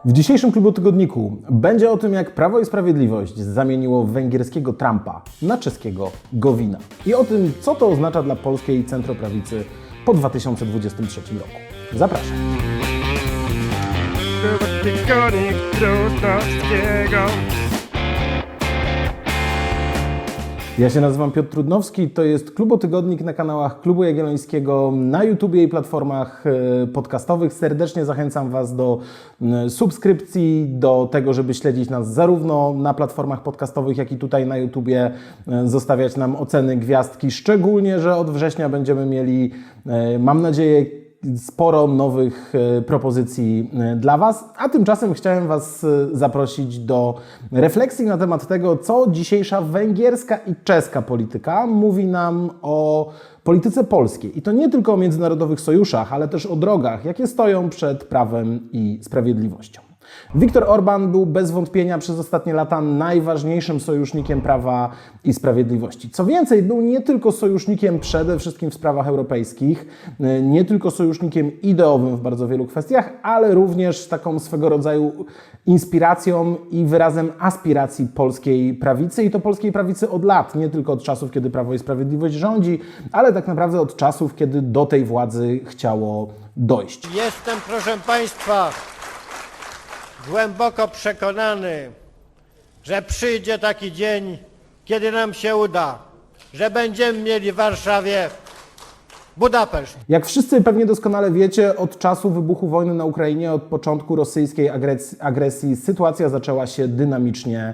W dzisiejszym Klubu Tygodniku będzie o tym, jak Prawo i Sprawiedliwość zamieniło węgierskiego Trumpa na czeskiego Gowina. I o tym, co to oznacza dla polskiej centroprawicy po 2023 roku. Zapraszam. Tygodnik Trudnowskiego. Ja się nazywam Piotr Trudnowski, to jest Klubotygodnik na kanałach Klubu Jagiellońskiego, na YouTubie i platformach podcastowych. Serdecznie zachęcam Was do subskrypcji, do tego, żeby śledzić nas zarówno na platformach podcastowych, jak i tutaj na YouTubie, zostawiać nam oceny, gwiazdki, szczególnie, że od września będziemy mieli, mam nadzieję, sporo nowych propozycji dla Was, a tymczasem chciałem Was zaprosić do refleksji na temat tego, co dzisiejsza węgierska i czeska polityka mówi nam o polityce polskiej. I to nie tylko o międzynarodowych sojuszach, ale też o drogach, jakie stoją przed prawem i sprawiedliwością. Viktor Orbán był bez wątpienia przez ostatnie lata najważniejszym sojusznikiem Prawa i Sprawiedliwości. Co więcej, był nie tylko sojusznikiem przede wszystkim w sprawach europejskich, nie tylko sojusznikiem ideowym w bardzo wielu kwestiach, ale również taką swego rodzaju inspiracją i wyrazem aspiracji polskiej prawicy. I to polskiej prawicy od lat, nie tylko od czasów, kiedy Prawo i Sprawiedliwość rządzi, ale tak naprawdę od czasów, kiedy do tej władzy chciało dojść. Jestem, proszę Państwa, głęboko przekonany, że przyjdzie taki dzień, kiedy nam się uda, że będziemy mieli w Warszawie Budapeszt. Jak wszyscy pewnie doskonale wiecie, od czasu wybuchu wojny na Ukrainie, od początku rosyjskiej agresji, sytuacja zaczęła się dynamicznie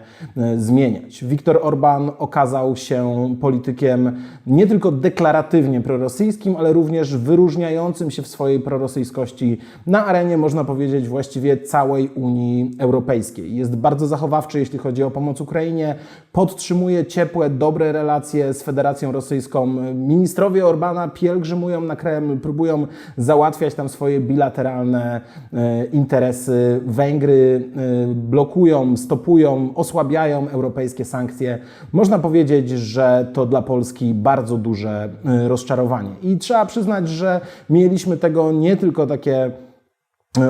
zmieniać. Viktor Orbán okazał się politykiem nie tylko deklaratywnie prorosyjskim, ale również wyróżniającym się w swojej prorosyjskości na arenie, można powiedzieć, właściwie całej Unii Europejskiej. Jest bardzo zachowawczy, jeśli chodzi o pomoc Ukrainie, podtrzymuje ciepłe, dobre relacje z Federacją Rosyjską. Ministrowie Orbána pielgrzymują na Kreml, próbują załatwiać tam swoje bilateralne interesy. Węgry blokują, stopują, osłabiają europejskie sankcje. Można powiedzieć, że to dla Polski bardzo duże rozczarowanie. I trzeba przyznać, że mieliśmy tego nie tylko takie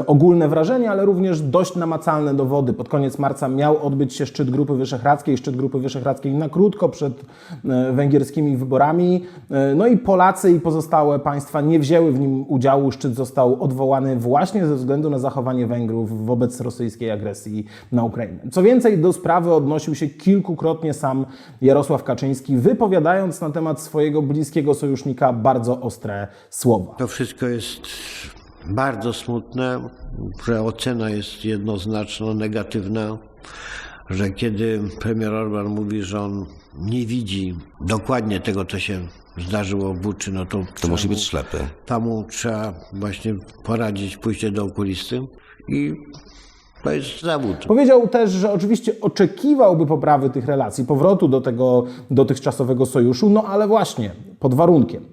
ogólne wrażenie, ale również dość namacalne dowody. Pod koniec marca miał odbyć się szczyt Grupy Wyszehradzkiej. Szczyt Grupy Wyszehradzkiej na krótko przed węgierskimi wyborami. No i Polacy i pozostałe państwa nie wzięły w nim udziału. Szczyt został odwołany właśnie ze względu na zachowanie Węgrów wobec rosyjskiej agresji na Ukrainę. Co więcej, do sprawy odnosił się kilkukrotnie sam Jarosław Kaczyński, wypowiadając na temat swojego bliskiego sojusznika bardzo ostre słowa. To wszystko jest bardzo smutne, że ocena jest jednoznaczna, negatywna, że kiedy premier Orbán mówi, że on nie widzi dokładnie tego, co się zdarzyło w Buczy, no to musi być ślepy. Tam trzeba właśnie poradzić, pójście do okulisty i to jest zawód. Powiedział też, że oczywiście oczekiwałby poprawy tych relacji, powrotu do tego dotychczasowego sojuszu, no ale właśnie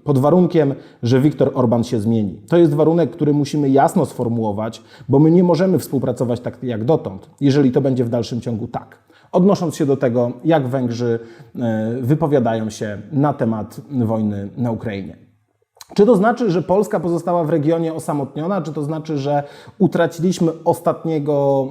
pod warunkiem, że Viktor Orbán się zmieni. To jest warunek, który musimy jasno sformułować, bo my nie możemy współpracować tak jak dotąd, jeżeli to będzie w dalszym ciągu tak. Odnosząc się do tego, jak Węgrzy wypowiadają się na temat wojny na Ukrainie. Czy to znaczy, że Polska pozostała w regionie osamotniona? Czy to znaczy, że utraciliśmy ostatniego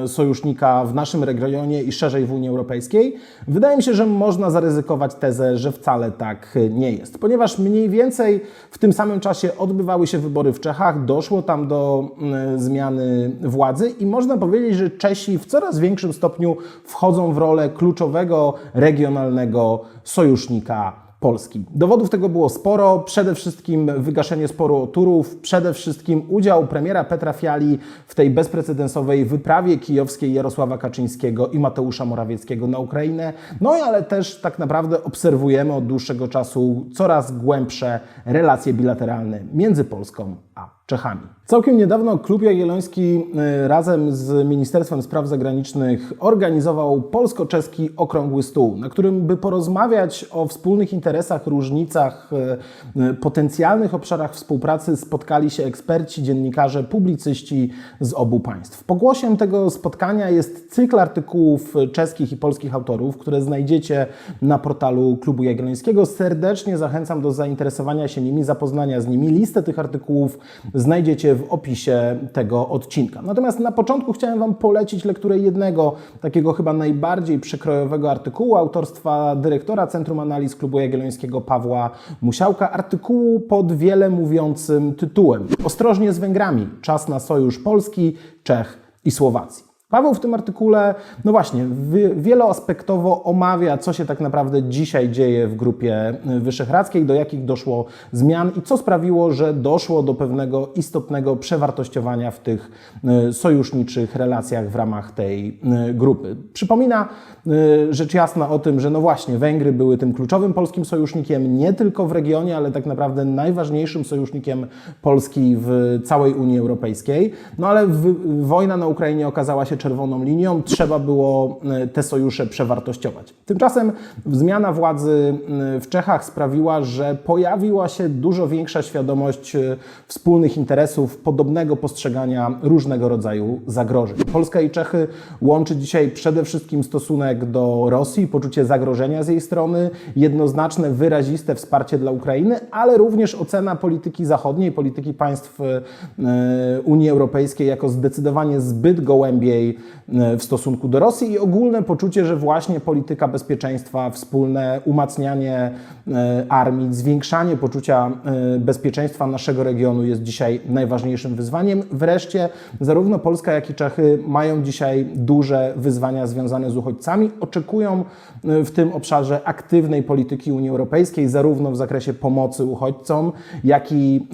sojusznika w naszym regionie i szerzej w Unii Europejskiej? Wydaje mi się, że można zaryzykować tezę, że wcale tak nie jest. Ponieważ mniej więcej w tym samym czasie odbywały się wybory w Czechach, doszło tam do zmiany władzy i można powiedzieć, że Czesi w coraz większym stopniu wchodzą w rolę kluczowego regionalnego sojusznika Polski. Dowodów tego było sporo, przede wszystkim wygaszenie sporu o Turów, przede wszystkim udział premiera Petra Fiali w tej bezprecedensowej wyprawie kijowskiej Jarosława Kaczyńskiego i Mateusza Morawieckiego na Ukrainę. No ale też tak naprawdę obserwujemy od dłuższego czasu coraz głębsze relacje bilateralne między Polską a Czechami. Całkiem niedawno Klub Jagielloński razem z Ministerstwem Spraw Zagranicznych organizował polsko-czeski okrągły stół, na którym by porozmawiać o wspólnych interesach interesach, różnicach, potencjalnych obszarach współpracy spotkali się eksperci, dziennikarze, publicyści z obu państw. Pokłosiem tego spotkania jest cykl artykułów czeskich i polskich autorów, które znajdziecie na portalu Klubu Jagiellońskiego. Serdecznie zachęcam do zainteresowania się nimi, zapoznania z nimi. Listę tych artykułów znajdziecie w opisie tego odcinka. Natomiast na początku chciałem Wam polecić lekturę jednego takiego chyba najbardziej przekrojowego artykułu autorstwa dyrektora Centrum Analiz Klubu Jagiellońskiego Pawła Musiałka. Artykułu pod wiele mówiącym tytułem „Ostrożnie z Węgrami. Czas na sojusz Polski, Czech i Słowacji”. Paweł w tym artykule, no właśnie, wieloaspektowo omawia, co się tak naprawdę dzisiaj dzieje w Grupie Wyszehradzkiej, do jakich doszło zmian i co sprawiło, że doszło do pewnego istotnego przewartościowania w tych sojuszniczych relacjach w ramach tej grupy. Przypomina rzecz jasna o tym, że no właśnie, Węgry były tym kluczowym polskim sojusznikiem, nie tylko w regionie, ale tak naprawdę najważniejszym sojusznikiem Polski w całej Unii Europejskiej. No ale wojna na Ukrainie okazała się czerwoną linią, trzeba było te sojusze przewartościować. Tymczasem zmiana władzy w Czechach sprawiła, że pojawiła się dużo większa świadomość wspólnych interesów, podobnego postrzegania różnego rodzaju zagrożeń. Polska i Czechy łączy dzisiaj przede wszystkim stosunek do Rosji, poczucie zagrożenia z jej strony, jednoznaczne, wyraziste wsparcie dla Ukrainy, ale również ocena polityki zachodniej, polityki państw Unii Europejskiej jako zdecydowanie zbyt gołębiej w stosunku do Rosji i ogólne poczucie, że właśnie polityka bezpieczeństwa, wspólne umacnianie armii, zwiększanie poczucia bezpieczeństwa naszego regionu jest dzisiaj najważniejszym wyzwaniem. Wreszcie zarówno Polska, jak i Czechy mają dzisiaj duże wyzwania związane z uchodźcami. Oczekują w tym obszarze aktywnej polityki Unii Europejskiej, zarówno w zakresie pomocy uchodźcom, jak i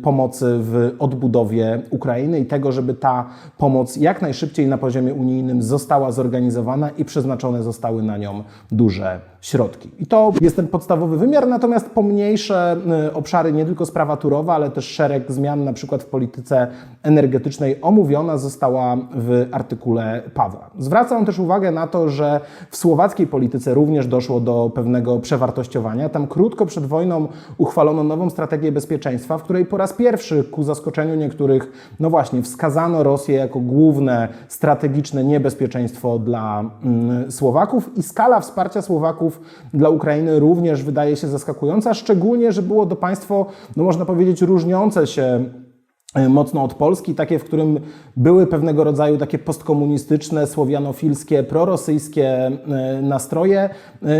pomocy w odbudowie Ukrainy i tego, żeby ta pomoc jak najszybciej na poziomie unijnym została zorganizowana i przeznaczone zostały na nią duże środki. I to jest ten podstawowy wymiar, natomiast pomniejsze obszary, nie tylko sprawa Turowa, ale też szereg zmian, na przykład w polityce energetycznej, omówiona została w artykule Pawła. Zwracam też uwagę na to, że w słowackiej polityce również doszło do pewnego przewartościowania. Tam krótko przed wojną uchwalono nową strategię bezpieczeństwa, w której po raz pierwszy, ku zaskoczeniu niektórych, no właśnie, wskazano Rosję jako główne strategiczne niebezpieczeństwo dla Słowaków i skala wsparcia Słowaków dla Ukrainy również wydaje się zaskakująca, szczególnie, że było to państwo, no można powiedzieć, różniące się mocno od Polski, takie, w którym były pewnego rodzaju takie postkomunistyczne, słowianofilskie, prorosyjskie nastroje.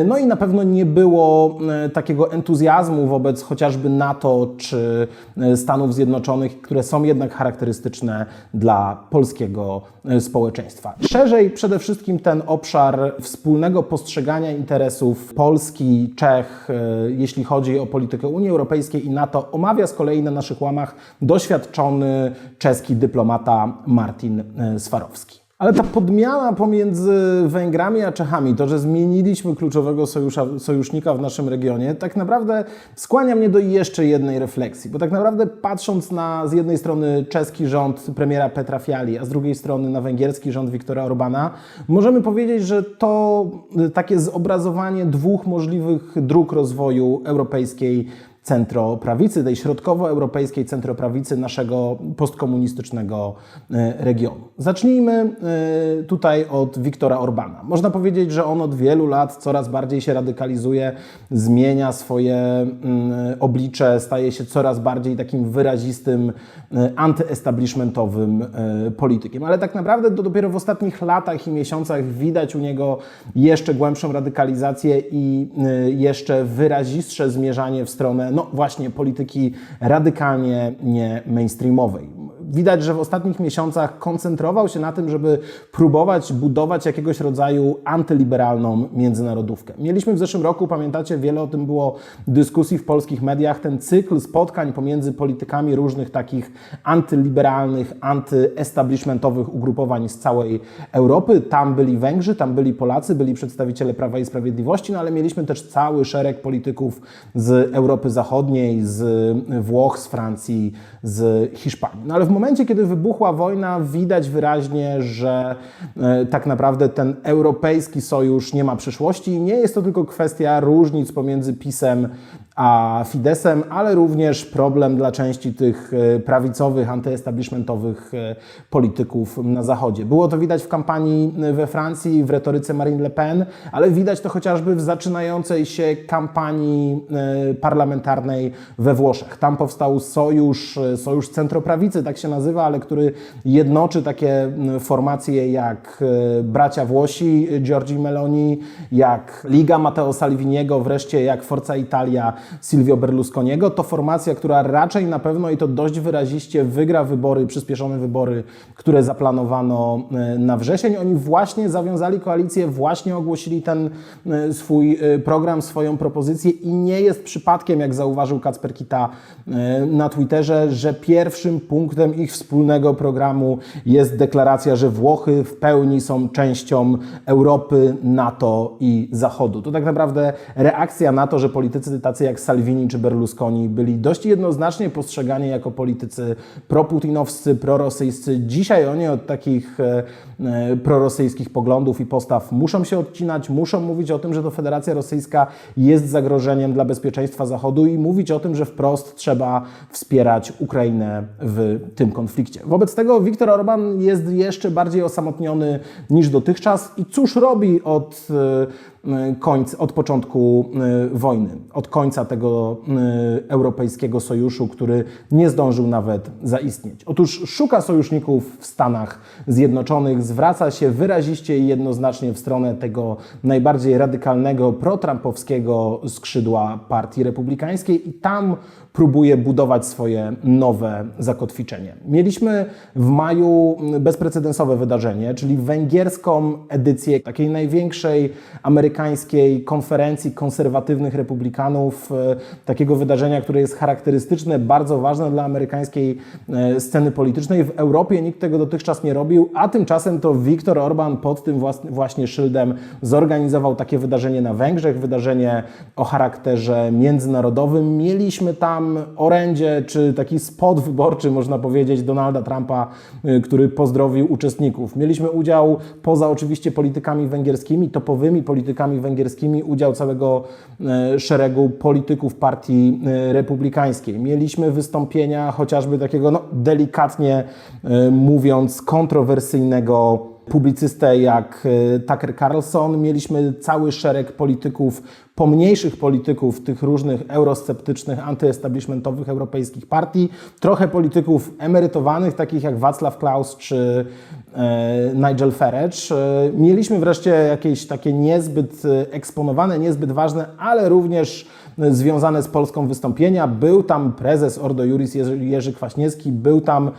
No i na pewno nie było takiego entuzjazmu wobec chociażby NATO czy Stanów Zjednoczonych, które są jednak charakterystyczne dla polskiego społeczeństwa. Szerzej przede wszystkim ten obszar wspólnego postrzegania interesów Polski, Czech, jeśli chodzi o politykę Unii Europejskiej i NATO, omawia z kolei na naszych łamach doświadczony czeski dyplomata Martin Swarowski. Ale ta podmiana pomiędzy Węgrami a Czechami, to, że zmieniliśmy kluczowego sojusznika w naszym regionie, tak naprawdę skłania mnie do jeszcze jednej refleksji, bo tak naprawdę patrząc na z jednej strony czeski rząd premiera Petra Fiali, a z drugiej strony na węgierski rząd Viktora Orbana, możemy powiedzieć, że to takie zobrazowanie dwóch możliwych dróg rozwoju europejskiej centroprawicy, tej środkowoeuropejskiej centroprawicy naszego postkomunistycznego regionu. Zacznijmy tutaj od Viktora Orbana. Można powiedzieć, że on od wielu lat coraz bardziej się radykalizuje, zmienia swoje oblicze, staje się coraz bardziej takim wyrazistym, antyestablishmentowym politykiem. Ale tak naprawdę to dopiero w ostatnich latach i miesiącach widać u niego jeszcze głębszą radykalizację i jeszcze wyrazistsze zmierzanie w stronę no właśnie polityki radykalnie nie mainstreamowej. Widać, że w ostatnich miesiącach koncentrował się na tym, żeby próbować budować jakiegoś rodzaju antyliberalną międzynarodówkę. Mieliśmy w zeszłym roku, pamiętacie, wiele o tym było dyskusji w polskich mediach, ten cykl spotkań pomiędzy politykami różnych takich antyliberalnych, antyestablishmentowych ugrupowań z całej Europy. Tam byli Węgrzy, tam byli Polacy, byli przedstawiciele Prawa i Sprawiedliwości, no ale mieliśmy też cały szereg polityków z Europy Zachodniej, z Włoch, z Francji, z Hiszpanii. No ale w momencie, kiedy wybuchła wojna, widać wyraźnie, że tak naprawdę ten europejski sojusz nie ma przyszłości i nie jest to tylko kwestia różnic pomiędzy PiS-em a Fidesem, ale również problem dla części tych prawicowych, antyestablishmentowych polityków na Zachodzie. Było to widać w kampanii we Francji, w retoryce Marine Le Pen, ale widać to chociażby w zaczynającej się kampanii parlamentarnej we Włoszech. Tam powstał sojusz centroprawicy, tak się nazywa, ale który jednoczy takie formacje jak bracia Włosi, Giorgi Meloni, jak Liga Matteo Salviniego, wreszcie jak Forza Italia Silvio Berlusconiego. To formacja, która raczej na pewno i to dość wyraziście wygra wybory, przyspieszone wybory, które zaplanowano na wrzesień. Oni właśnie zawiązali koalicję, właśnie ogłosili ten swój program, swoją propozycję i nie jest przypadkiem, jak zauważył Kacper Kita na Twitterze, że pierwszym punktem ich wspólnego programu jest deklaracja, że Włochy w pełni są częścią Europy, NATO i Zachodu. To tak naprawdę reakcja na to, że politycy tacy jak Salvini czy Berlusconi byli dość jednoznacznie postrzegani jako politycy proputinowscy, prorosyjscy. Dzisiaj oni od takich prorosyjskich poglądów i postaw muszą się odcinać, muszą mówić o tym, że to Federacja Rosyjska jest zagrożeniem dla bezpieczeństwa Zachodu i mówić o tym, że wprost trzeba wspierać Ukrainę w tym konflikcie. Wobec tego Viktor Orban jest jeszcze bardziej osamotniony niż dotychczas i cóż robi od początku wojny, od końca tego europejskiego sojuszu, który nie zdążył nawet zaistnieć. Otóż szuka sojuszników w Stanach Zjednoczonych, zwraca się wyraziście i jednoznacznie w stronę tego najbardziej radykalnego, pro-trumpowskiego skrzydła Partii Republikańskiej i tam próbuje budować swoje nowe zakotwiczenie. Mieliśmy w maju bezprecedensowe wydarzenie, czyli węgierską edycję takiej największej amerykańskiej konferencji konserwatywnych republikanów, takiego wydarzenia, które jest charakterystyczne, bardzo ważne dla amerykańskiej sceny politycznej. W Europie nikt tego dotychczas nie robił, a tymczasem to Viktor Orban pod tym właśnie szyldem zorganizował takie wydarzenie na Węgrzech, wydarzenie o charakterze międzynarodowym. Mieliśmy tam orędzie, czy taki spot wyborczy, można powiedzieć, Donalda Trumpa, który pozdrowił uczestników. Mieliśmy udział, poza oczywiście politykami węgierskimi, topowymi politykami węgierskimi, udział całego szeregu polityków Partii Republikańskiej. Mieliśmy wystąpienia chociażby takiego, delikatnie mówiąc, kontrowersyjnego publicystę jak Tucker Carlson. Mieliśmy cały szereg polityków, pomniejszych polityków tych różnych eurosceptycznych, antyestablishmentowych europejskich partii, trochę polityków emerytowanych, takich jak Václav Klaus czy Nigel Farage. Mieliśmy wreszcie jakieś takie niezbyt eksponowane, niezbyt ważne, ale również związane z Polską wystąpienia. Był tam prezes Ordo Iuris Jerzy Kwaśniewski, był tam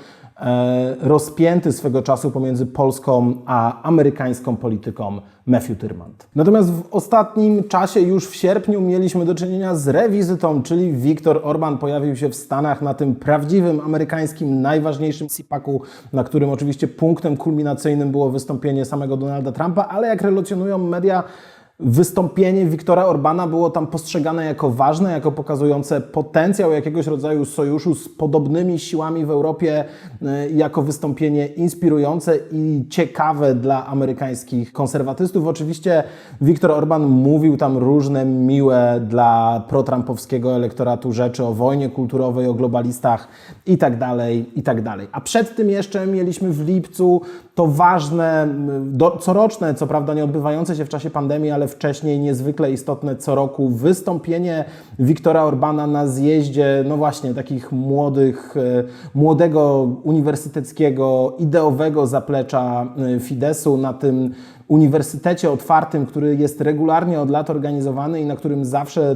rozpięty swego czasu pomiędzy polską a amerykańską polityką Matthew Tyrmand. Natomiast w ostatnim czasie, już w sierpniu, mieliśmy do czynienia z rewizytą, czyli Viktor Orban pojawił się w Stanach na tym prawdziwym amerykańskim, najważniejszym CPAC-u, na którym oczywiście punktem kulminacyjnym było wystąpienie samego Donalda Trumpa, ale jak relacjonują media, wystąpienie Viktora Orbana było tam postrzegane jako ważne, jako pokazujące potencjał jakiegoś rodzaju sojuszu z podobnymi siłami w Europie, jako wystąpienie inspirujące i ciekawe dla amerykańskich konserwatystów. Oczywiście Viktor Orban mówił tam różne miłe dla pro-trumpowskiego elektoratu rzeczy o wojnie kulturowej, o globalistach itd., itd. A przed tym jeszcze mieliśmy w lipcu to ważne, coroczne, co prawda nie odbywające się w czasie pandemii, ale wcześniej niezwykle istotne co roku wystąpienie Viktora Orbana na zjeździe, właśnie takich młodego uniwersyteckiego, ideowego zaplecza Fidesu, na tym uniwersytecie otwartym, który jest regularnie od lat organizowany i na którym zawsze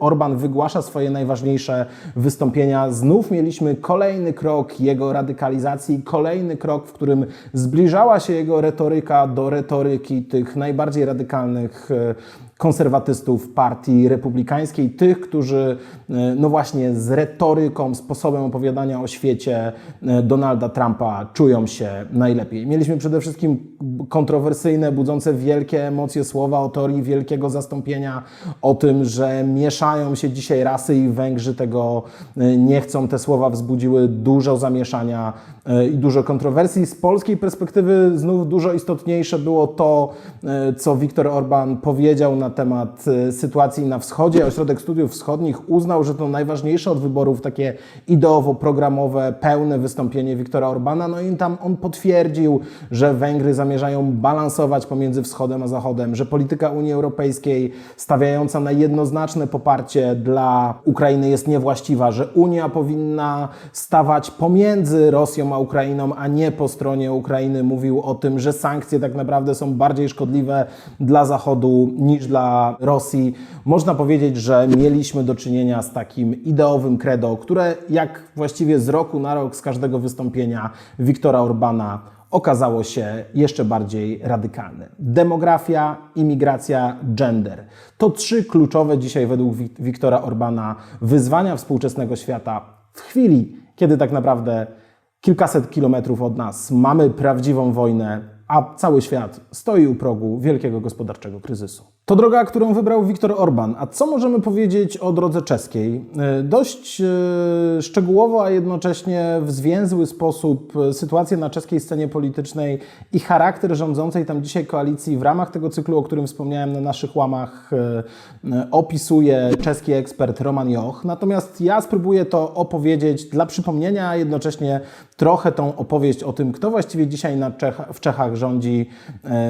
Orban wygłasza swoje najważniejsze wystąpienia. Znów mieliśmy kolejny krok jego radykalizacji, kolejny krok, w którym zbliżała się jego retoryka do retoryki tych najbardziej radykalnych konserwatystów partii republikańskiej, tych, którzy no właśnie z retoryką, sposobem opowiadania o świecie Donalda Trumpa czują się najlepiej. Mieliśmy przede wszystkim kontrowersyjne, budzące wielkie emocje słowa o teorii wielkiego zastąpienia, o tym, że mieszają się dzisiaj rasy i Węgrzy tego nie chcą. Te słowa wzbudziły dużo zamieszania i dużo kontrowersji. Z polskiej perspektywy znów dużo istotniejsze było to, co Viktor Orbán powiedział na temat sytuacji na wschodzie. Ośrodek Studiów Wschodnich uznał, że to najważniejsze od wyborów takie ideowo-programowe, pełne wystąpienie Viktora Orbána. No i tam on potwierdził, że Węgry zamierzają balansować pomiędzy wschodem a zachodem, że polityka Unii Europejskiej stawiająca na jednoznaczne poparcie dla Ukrainy jest niewłaściwa, że Unia powinna stawać pomiędzy Rosją a Ukrainą, a nie po stronie Ukrainy. Mówił o tym, że sankcje tak naprawdę są bardziej szkodliwe dla Zachodu niż dla Rosji. Można powiedzieć, że mieliśmy do czynienia z takim ideowym credo, które jak właściwie z roku na rok z każdego wystąpienia Viktora Orbána okazało się jeszcze bardziej radykalne. Demografia, imigracja, gender. To 3 kluczowe dzisiaj według Viktora Orbána wyzwania współczesnego świata w chwili, kiedy tak naprawdę kilkaset kilometrów od nas mamy prawdziwą wojnę, a cały świat stoi u progu wielkiego gospodarczego kryzysu. To droga, którą wybrał Viktor Orbán. A co możemy powiedzieć o drodze czeskiej? Dość szczegółowo, a jednocześnie w zwięzły sposób sytuację na czeskiej scenie politycznej i charakter rządzącej tam dzisiaj koalicji w ramach tego cyklu, o którym wspomniałem na naszych łamach, opisuje czeski ekspert Roman Joch. Natomiast ja spróbuję to opowiedzieć dla przypomnienia, a jednocześnie trochę tą opowieść o tym, kto właściwie dzisiaj w Czechach rządzi,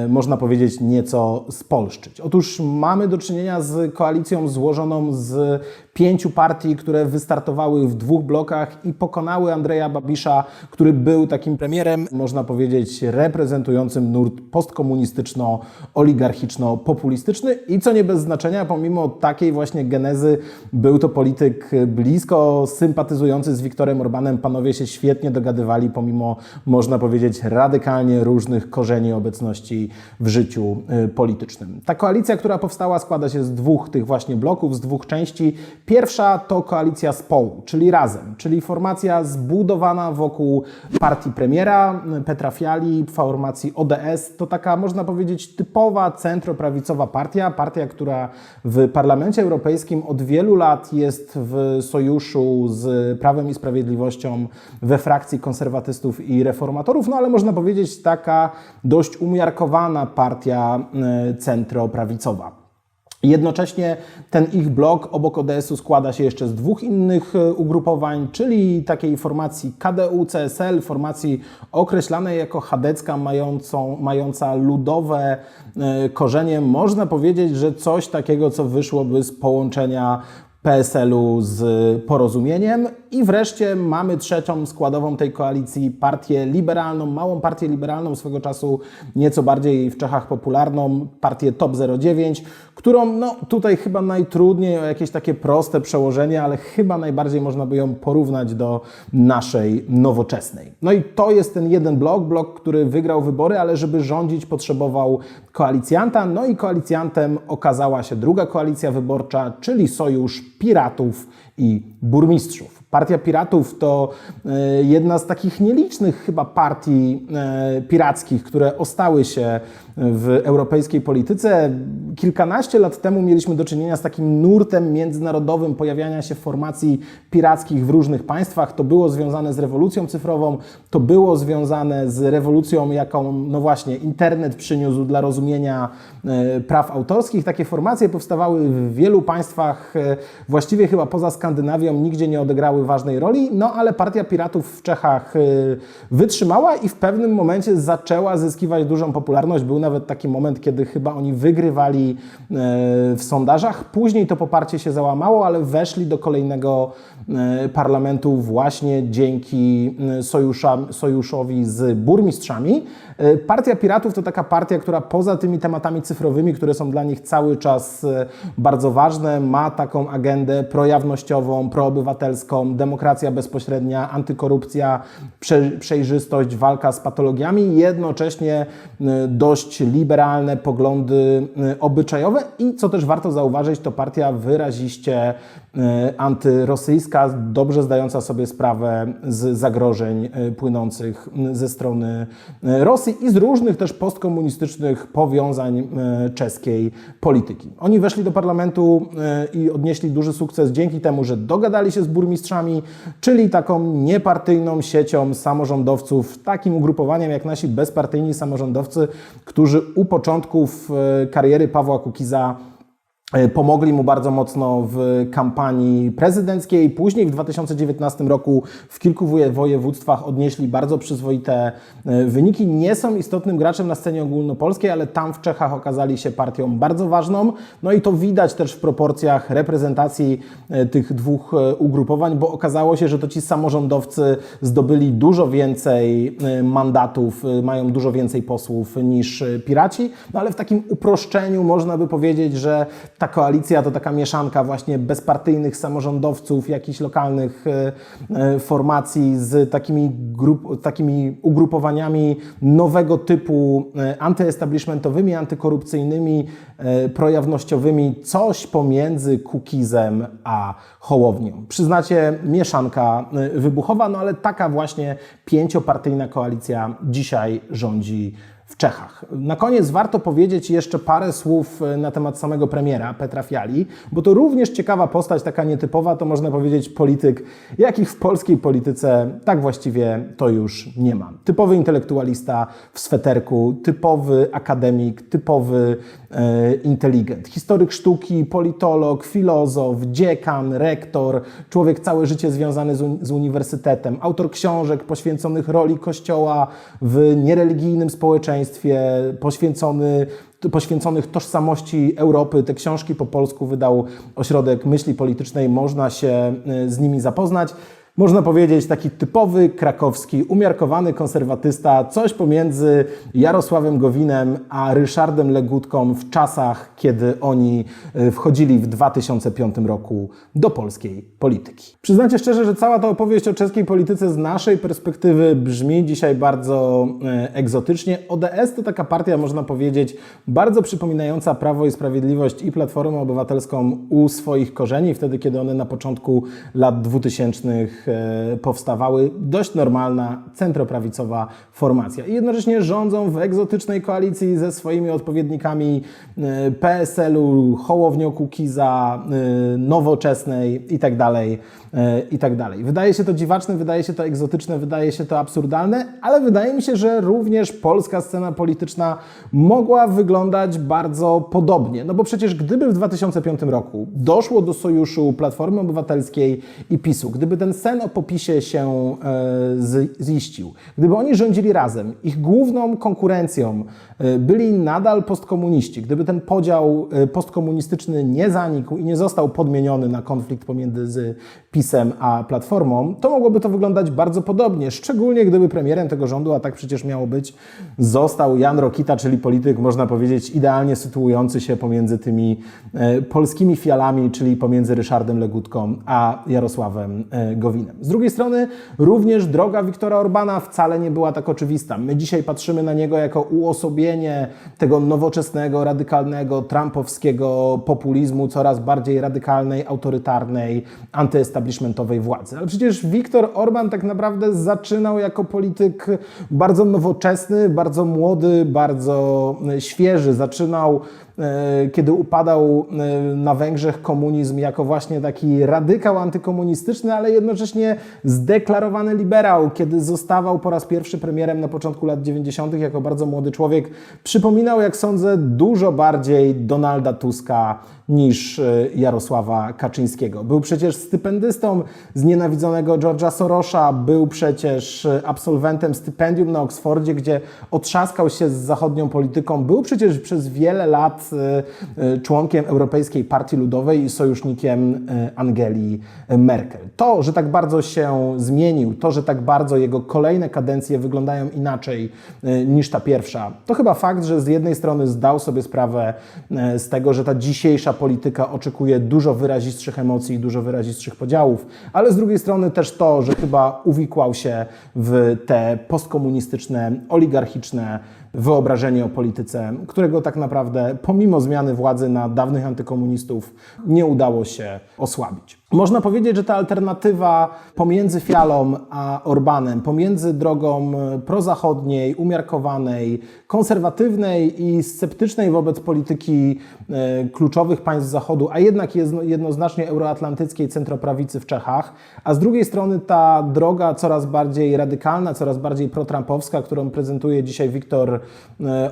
można powiedzieć, nieco spolszczyć. Otóż mamy do czynienia z koalicją złożoną z 5 partii, które wystartowały w 2 blokach i pokonały Andreja Babisza, który był takim premierem, można powiedzieć, reprezentującym nurt postkomunistyczno-oligarchiczno-populistyczny i co nie bez znaczenia, pomimo takiej właśnie genezy, był to polityk blisko sympatyzujący z Viktorem Orbánem. Panowie się świetnie dogadywali, pomimo, można powiedzieć, radykalnie różnych korzeni obecności w życiu politycznym. Ta koalicja, która powstała, składa się z 2 tych właśnie bloków, z 2 części. Pierwsza to koalicja Społu, czyli Razem, czyli formacja zbudowana wokół partii premiera Petra Fiali, formacji ODS. To taka, można powiedzieć, typowa centroprawicowa partia, która w Parlamencie Europejskim od wielu lat jest w sojuszu z Prawem i Sprawiedliwością we frakcji konserwatystów i reformatorów, no ale można powiedzieć taka dość umiarkowana partia centroprawicowa. Jednocześnie ten ich blok obok ODS-u składa się jeszcze z 2 innych ugrupowań, czyli takiej formacji KDU-CSL, formacji określanej jako chadecka, mająca ludowe korzenie. Można powiedzieć, że coś takiego, co wyszłoby z połączenia PSL-u z Porozumieniem. I wreszcie mamy trzecią składową tej koalicji, partię liberalną, małą partię liberalną, swego czasu nieco bardziej w Czechach popularną, partię Top 09, którą no tutaj chyba najtrudniej o jakieś takie proste przełożenie, ale chyba najbardziej można by ją porównać do naszej nowoczesnej. No i to jest ten jeden blok, który wygrał wybory, ale żeby rządzić potrzebował koalicjanta, no i koalicjantem okazała się druga koalicja wyborcza, czyli Sojusz Piratów i Burmistrzów. Partia Piratów to jedna z takich nielicznych chyba partii pirackich, które ostały się w europejskiej polityce. Kilkanaście lat temu mieliśmy do czynienia z takim nurtem międzynarodowym pojawiania się formacji pirackich w różnych państwach. To było związane z rewolucją cyfrową, to było związane z rewolucją, jaką no właśnie internet przyniósł dla rozumienia praw autorskich. Takie formacje powstawały w wielu państwach, właściwie chyba poza Skandynawią, nigdzie nie odegrały ważnej roli, no ale Partia Piratów w Czechach wytrzymała i w pewnym momencie zaczęła zyskiwać dużą popularność. Był nawet taki moment, kiedy chyba oni wygrywali w sondażach. Później to poparcie się załamało, ale weszli do kolejnego parlamentu właśnie dzięki sojuszowi z burmistrzami. Partia Piratów to taka partia, która poza tymi tematami cyfrowymi, które są dla nich cały czas bardzo ważne, ma taką agendę projawnościową, proobywatelską, demokracja bezpośrednia, antykorupcja, przejrzystość, walka z patologiami, jednocześnie dość liberalne poglądy obyczajowe i co też warto zauważyć, to partia wyraziście antyrosyjska, dobrze zdająca sobie sprawę z zagrożeń płynących ze strony Rosji i z różnych też postkomunistycznych powiązań czeskiej polityki. Oni weszli do parlamentu i odnieśli duży sukces dzięki temu, że dogadali się z burmistrzami, czyli taką niepartyjną siecią samorządowców, takim ugrupowaniem jak nasi bezpartyjni samorządowcy, którzy u początków kariery Pawła Kukiza pomogli mu bardzo mocno w kampanii prezydenckiej. Później w 2019 roku w kilku województwach odnieśli bardzo przyzwoite wyniki. Nie są istotnym graczem na scenie ogólnopolskiej, ale tam w Czechach okazali się partią bardzo ważną. No i to widać też w proporcjach reprezentacji tych dwóch ugrupowań, bo okazało się, że to ci samorządowcy zdobyli dużo więcej mandatów, mają dużo więcej posłów niż Piraci. No ale w takim uproszczeniu można by powiedzieć, że ta koalicja to taka mieszanka właśnie bezpartyjnych samorządowców, jakichś lokalnych formacji z takimi ugrupowaniami nowego typu antyestablishmentowymi, antykorupcyjnymi, projawnościowymi, coś pomiędzy Kukizem a Hołownią. Przyznacie, mieszanka wybuchowa, no ale taka właśnie pięciopartyjna koalicja dzisiaj rządzi w Czechach. Na koniec warto powiedzieć jeszcze parę słów na temat samego premiera Petra Fiali, bo to również ciekawa postać, taka nietypowa, to można powiedzieć polityk, jakich w polskiej polityce tak właściwie to już nie ma. Typowy intelektualista w sweterku, typowy akademik, typowy inteligent. Historyk sztuki, politolog, filozof, dziekan, rektor, człowiek całe życie związany z uniwersytetem, autor książek poświęconych roli Kościoła w niereligijnym społeczeństwie, poświęconych tożsamości Europy. Te książki po polsku wydał Ośrodek Myśli Politycznej, można się z nimi zapoznać. Można powiedzieć taki typowy krakowski, umiarkowany konserwatysta, coś pomiędzy Jarosławem Gowinem a Ryszardem Legutką w czasach, kiedy oni wchodzili w 2005 roku do polskiej polityki. Przyznacie szczerze, że cała ta opowieść o czeskiej polityce z naszej perspektywy brzmi dzisiaj bardzo egzotycznie. ODS to taka partia, można powiedzieć, bardzo przypominająca Prawo i Sprawiedliwość i Platformę Obywatelską u swoich korzeni, wtedy kiedy one na początku lat 2000 powstawały. Dość normalna, centroprawicowa formacja. I jednocześnie rządzą w egzotycznej koalicji ze swoimi odpowiednikami PSL-u, Hołownią Kukiza, Nowoczesnej itd. Wydaje się to dziwaczne, wydaje się to egzotyczne, wydaje się to absurdalne, ale wydaje mi się, że również polska scena polityczna mogła wyglądać bardzo podobnie. No bo przecież gdyby w 2005 roku doszło do sojuszu Platformy Obywatelskiej i PiS-u, gdyby ten sen o popisie się ziścił, gdyby oni rządzili razem, ich główną konkurencją byli nadal postkomuniści, gdyby ten podział postkomunistyczny nie zanikł i nie został podmieniony na konflikt pomiędzy PiS-em a Platformą, to mogłoby to wyglądać bardzo podobnie, szczególnie gdyby premierem tego rządu, a tak przecież miało być, został Jan Rokita, czyli polityk, można powiedzieć, idealnie sytuujący się pomiędzy tymi polskimi fialami, czyli pomiędzy Ryszardem Legutką a Jarosławem Gowinem. Z drugiej strony również droga Viktora Orbana wcale nie była tak oczywista. My dzisiaj patrzymy na niego jako uosobienie tego nowoczesnego, radykalnego, trumpowskiego populizmu, coraz bardziej radykalnej, autorytarnej, antyestablishmentowej władzy. Ale przecież Viktor Orban tak naprawdę zaczynał jako polityk bardzo nowoczesny, bardzo młody, bardzo świeży. Zaczynał, kiedy upadał na Węgrzech komunizm, jako właśnie taki radykał antykomunistyczny, ale jednocześnie zdeklarowany liberał. Kiedy zostawał po raz pierwszy premierem na początku lat 90. jako bardzo młody człowiek, przypominał, jak sądzę, dużo bardziej Donalda Tuska niż Jarosława Kaczyńskiego. Był przecież stypendystą znienawidzonego George'a Sorosa, był przecież absolwentem stypendium na Oksfordzie, gdzie otrzaskał się z zachodnią polityką, był przecież przez wiele lat lat członkiem Europejskiej Partii Ludowej i sojusznikiem Angeli Merkel. To, że tak bardzo się zmienił, to, że tak bardzo jego kolejne kadencje wyglądają inaczej niż ta pierwsza, to chyba fakt, że z jednej strony zdał sobie sprawę z tego, że ta dzisiejsza polityka oczekuje dużo wyrazistszych emocji i dużo wyrazistszych podziałów, ale z drugiej strony też to, że chyba uwikłał się w te postkomunistyczne, oligarchiczne wyobrażenie o polityce, którego tak naprawdę pomimo zmiany władzy na dawnych antykomunistów nie udało się osłabić. Można powiedzieć, że ta alternatywa pomiędzy Fialą a Orbánem, pomiędzy drogą prozachodniej, umiarkowanej, konserwatywnej i sceptycznej wobec polityki kluczowych państw Zachodu, a jednak jednoznacznie euroatlantyckiej centroprawicy w Czechach, a z drugiej strony ta droga coraz bardziej radykalna, coraz bardziej protrampowska, którą prezentuje dzisiaj Viktor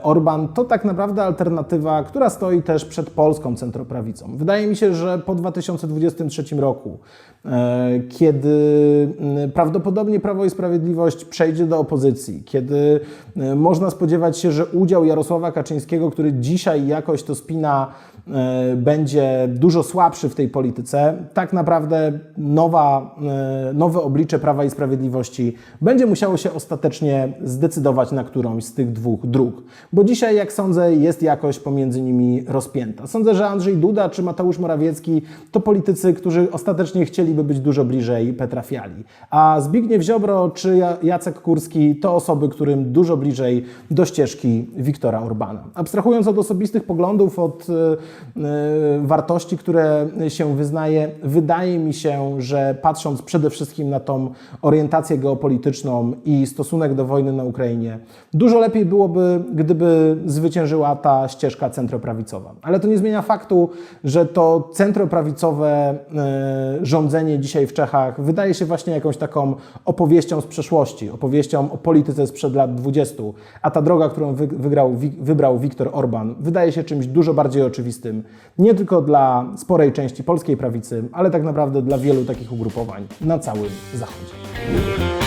Orbán, to tak naprawdę alternatywa, która stoi też przed polską centroprawicą. Wydaje mi się, że po 2023 roku, kiedy prawdopodobnie Prawo i Sprawiedliwość przejdzie do opozycji, kiedy można spodziewać się, że udział Jarosława Kaczyńskiego, który dzisiaj jakoś to spina, będzie dużo słabszy w tej polityce, tak naprawdę nowe oblicze Prawa i Sprawiedliwości będzie musiało się ostatecznie zdecydować na którąś z tych dwóch dróg. Bo dzisiaj, jak sądzę, jest jakoś pomiędzy nimi rozpięta. Sądzę, że Andrzej Duda czy Mateusz Morawiecki to politycy, którzy ostatecznie chcieliby być dużo bliżej Petra Fiali. A Zbigniew Ziobro czy Jacek Kurski to osoby, którym dużo bliżej do ścieżki Viktora Orbána. Abstrahując od osobistych poglądów, od wartości, które się wyznaje, wydaje mi się, że patrząc przede wszystkim na tą orientację geopolityczną i stosunek do wojny na Ukrainie, dużo lepiej byłoby, gdyby zwyciężyła ta ścieżka centroprawicowa. Ale to nie zmienia faktu, że to centroprawicowe rządzenie dzisiaj w Czechach wydaje się właśnie jakąś taką opowieścią z przeszłości, opowieścią o polityce sprzed lat 20, a ta droga, którą wybrał Viktor Orbán, wydaje się czymś dużo bardziej oczywistym, nie tylko dla sporej części polskiej prawicy, ale tak naprawdę dla wielu takich ugrupowań na całym Zachodzie.